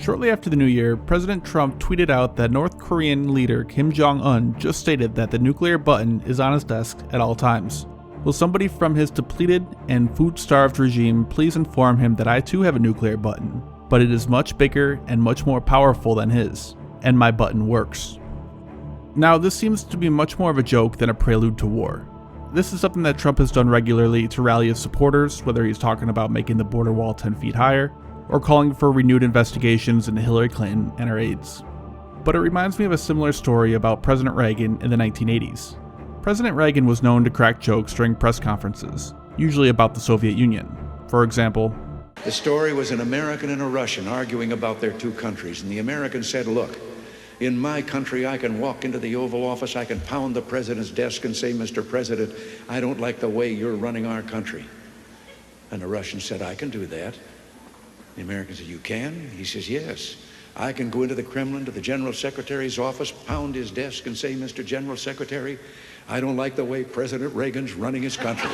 Shortly after the new year, President Trump tweeted out that North Korean leader Kim Jong-un just stated that the nuclear button is on his desk at all times. Will somebody from his depleted and food-starved regime please inform him that I too have a nuclear button, but it is much bigger and much more powerful than his, and my button works. Now, this seems to be much more of a joke than a prelude to war. This is something that Trump has done regularly to rally his supporters, whether he's talking about making the border wall 10 feet higher, or calling for renewed investigations into Hillary Clinton and her aides. But it reminds me of a similar story about President Reagan in the 1980s. President Reagan was known to crack jokes during press conferences, usually about the Soviet Union. For example, the story was an American and a Russian arguing about their two countries, and the American said, look, in my country I can walk into the Oval Office, I can pound the president's desk and say, Mr. President, I don't like the way you're running our country. And the Russian said, I can do that. The American said, you can? He says, yes. I can go into the Kremlin to the General Secretary's office, pound his desk and say, Mr. General Secretary, I don't like the way President Reagan's running his country.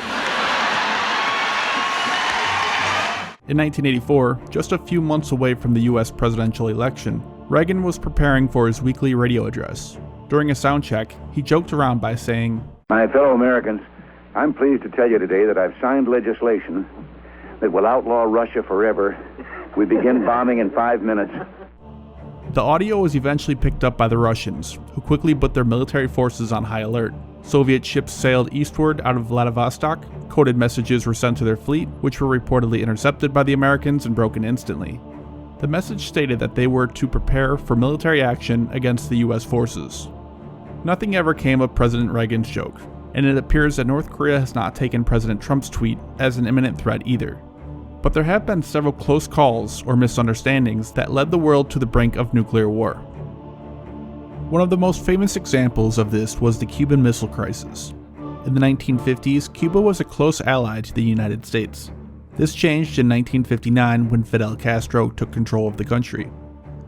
In 1984, just a few months away from the US presidential election, Reagan was preparing for his weekly radio address. During a sound check, he joked around by saying, my fellow Americans, I'm pleased to tell you today that I've signed legislation that will outlaw Russia forever. We begin bombing in 5 minutes. The audio was eventually picked up by the Russians, who quickly put their military forces on high alert. Soviet ships sailed eastward out of Vladivostok, coded messages were sent to their fleet, which were reportedly intercepted by the Americans and broken instantly. The message stated that they were to prepare for military action against the US forces. Nothing ever came of President Reagan's joke, and it appears that North Korea has not taken President Trump's tweet as an imminent threat either. But there have been several close calls or misunderstandings that led the world to the brink of nuclear war. One of the most famous examples of this was the Cuban Missile Crisis. In the 1950s, Cuba was a close ally to the United States. This changed in 1959 when Fidel Castro took control of the country.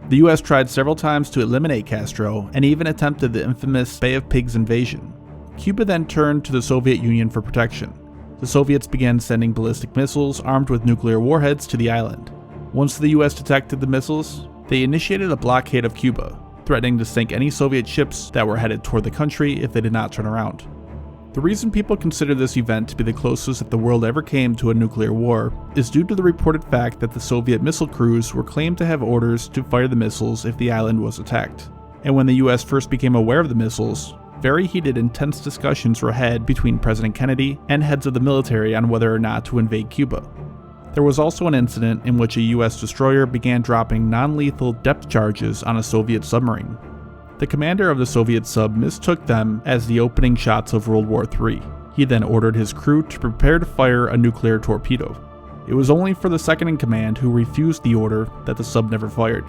The US tried several times to eliminate Castro and even attempted the infamous Bay of Pigs invasion. Cuba then turned to the Soviet Union for protection. The Soviets began sending ballistic missiles armed with nuclear warheads to the island. Once the US detected the missiles, they initiated a blockade of Cuba, threatening to sink any Soviet ships that were headed toward the country if they did not turn around. The reason people consider this event to be the closest that the world ever came to a nuclear war is due to the reported fact that the Soviet missile crews were claimed to have orders to fire the missiles if the island was attacked. And when the US first became aware of the missiles, very heated, intense discussions were had between President Kennedy and heads of the military on whether or not to invade Cuba. There was also an incident in which a US destroyer began dropping non-lethal depth charges on a Soviet submarine. The commander of the Soviet sub mistook them as the opening shots of World War III. He then ordered his crew to prepare to fire a nuclear torpedo. It was only for the second-in-command who refused the order that the sub never fired.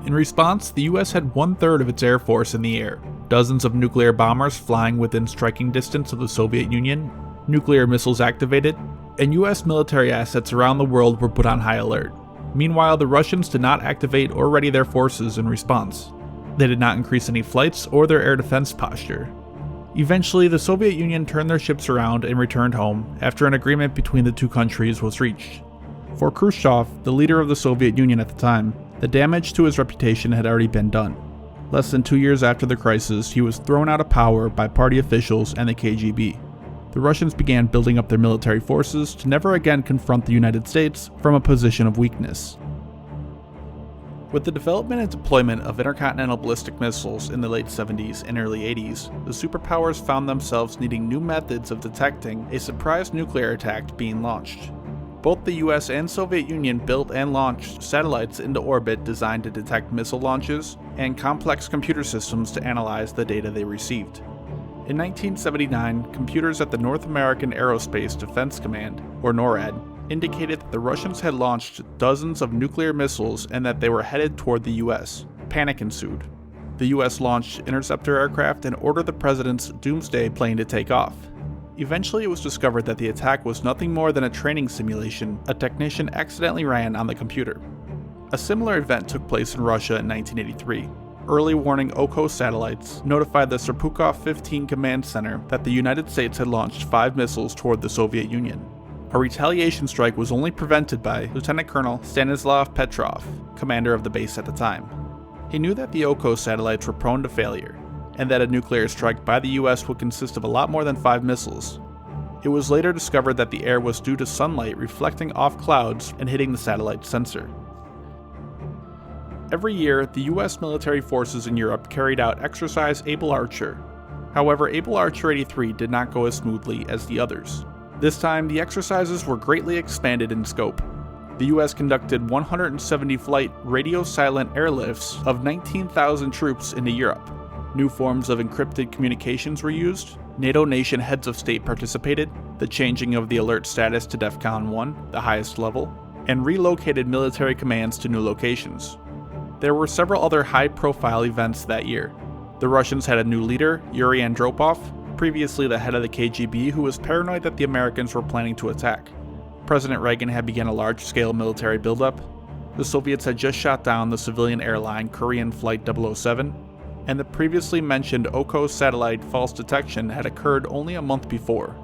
In response, the US had 1/3 of its air force in the air, dozens of nuclear bombers flying within striking distance of the Soviet Union, nuclear missiles activated, and US military assets around the world were put on high alert. Meanwhile, the Russians did not activate or ready their forces in response. They did not increase any flights or their air defense posture. Eventually, the Soviet Union turned their ships around and returned home after an agreement between the two countries was reached. For Khrushchev, the leader of the Soviet Union at the time, the damage to his reputation had already been done. Less than 2 years after the crisis, he was thrown out of power by party officials and the KGB. The Russians began building up their military forces to never again confront the United States from a position of weakness. With the development and deployment of intercontinental ballistic missiles in the late 70s and early 80s, the superpowers found themselves needing new methods of detecting a surprise nuclear attack being launched. Both the US and Soviet Union built and launched satellites into orbit designed to detect missile launches and complex computer systems to analyze the data they received. In 1979, computers at the North American Aerospace Defense Command, or NORAD, indicated that the Russians had launched dozens of nuclear missiles and that they were headed toward the US. Panic ensued. The US launched interceptor aircraft and ordered the president's Doomsday plane to take off. Eventually, it was discovered that the attack was nothing more than a training simulation a technician accidentally ran on the computer. A similar event took place in Russia in 1983. Early warning Oko satellites notified the Serpukhov 15 command center that the United States had launched 5 missiles toward the Soviet Union. A retaliation strike was only prevented by Lieutenant Colonel Stanislav Petrov, commander of the base at the time. He knew that the Oko satellites were prone to failure, and that a nuclear strike by the US would consist of a lot more than 5 missiles. It was later discovered that the error was due to sunlight reflecting off clouds and hitting the satellite sensor. Every year, the US military forces in Europe carried out Exercise Able Archer. However, Able Archer 83 did not go as smoothly as the others. This time, the exercises were greatly expanded in scope. The US conducted 170 flight radio-silent airlifts of 19,000 troops into Europe. New forms of encrypted communications were used, NATO nation heads of state participated, the changing of the alert status to DEFCON 1, the highest level, and relocated military commands to new locations. There were several other high-profile events that year. The Russians had a new leader, Yuri Andropov, previously the head of the KGB, who was paranoid that the Americans were planning to attack. President Reagan had begun a large-scale military buildup. The Soviets had just shot down the civilian airline Korean Flight 007, and the previously mentioned Oko satellite false detection had occurred only a month before.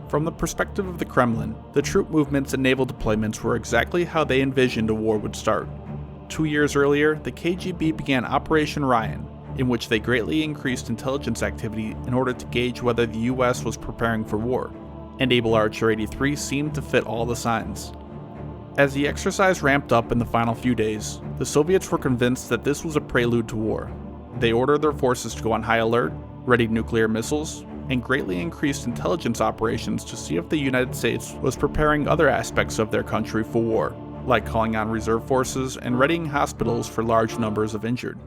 From the perspective of the Kremlin, the troop movements and naval deployments were exactly how they envisioned a war would start. 2 years earlier, the KGB began Operation Ryan, in which they greatly increased intelligence activity in order to gauge whether the US was preparing for war, and Able Archer 83 seemed to fit all the signs. As the exercise ramped up in the final few days, the Soviets were convinced that this was a prelude to war. They ordered their forces to go on high alert, readied nuclear missiles, and greatly increased intelligence operations to see if the United States was preparing other aspects of their country for war, like calling on reserve forces and readying hospitals for large numbers of injured.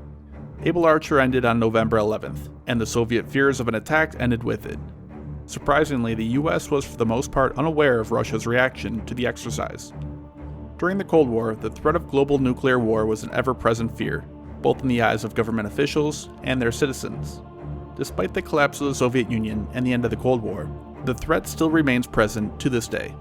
Able Archer ended on November 11th, and the Soviet fears of an attack ended with it. Surprisingly, the US was for the most part unaware of Russia's reaction to the exercise. During the Cold War, the threat of global nuclear war was an ever-present fear, both in the eyes of government officials and their citizens. Despite the collapse of the Soviet Union and the end of the Cold War, the threat still remains present to this day.